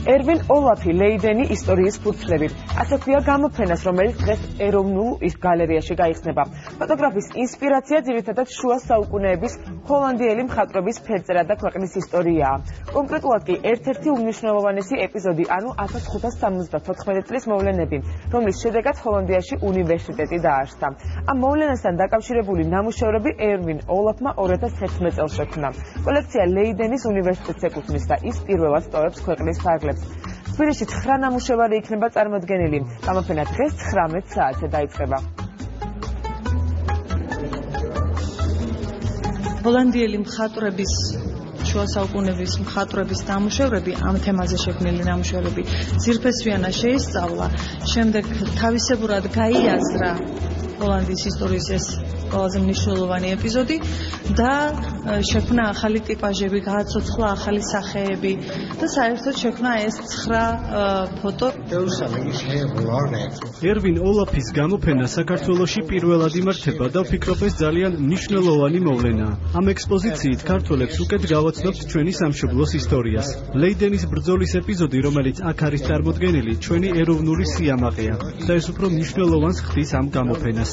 ერვინ ოლაფი ლეიდენი ისტორიის ფურცლები. ასე ქვია გამოფენას, რომელიც დღეს ეროვნულ გალერეაში გაიხსნება. ფოტოგრაფის ინსპირაცია ძირითადად შუა საუკუნეების ჰოლანდიელი მხატვრების ფერწერა და ქვეყნის ისტორიაა. კონკრეტულად კი ერთ-ერთი უმნიშვნელოვანესი ეპიზოდი, ანუ 1574 წლის მოვლენები, რომლის შედეგად ჰოლანდიაში უნივერსიტეტი დაარსდა. ამ მოვლენასთან დაკავშირებული ნამუშევრები ერვინ ოლაფმა 2011 წელს შექმნა. კოლექცია ლეიდენის უნივერსიტეტს ეკუთვნის და ის პირველად სტოვებს ქვეყნის ფარგლებს. თბილისში 9 ნამუშევარი იქნება წარმოდგენილი. გამოფენა დღეს 19 საათზე დაიწყება. ჰოლანდიელი მხატვრების შუა საუკუნეების მხატვრების ნამუშევრები, ამ თემაზე შექმნილი ნამუშევრები ძირფესვიანად შეისწავლა, შემდეგ თავისებურად გაიაზრა ჰოლანდიის ისტორიის ეს ყველაზე მნიშვნელოვანი ეპიზოდი და შექმნა ახალი ტიპაჟები, გააცოცხლა ახალი სახეები და საერთოდ შექმნა ეს 9 ფოტო. ერვინ ოლაფის გამოფენა საქართველოში პირველად იმართება და ვფიქრობ ეს ძალიან მნიშვნელოვანი მოვლენაა. ამ ექსპოზიციით ქართველებს უკეთ გავაცნობთ ჩვენი სამშობლოს ისტორიას. ლეიდენის ბრძოლის ეპიზოდი, რომელიც აქ არის წარმოდგენილი, ჩვენი ეროვნული სიამაყეა და ეს უფრო მნიშვნელოვანს ხდის ამ გამოფენას.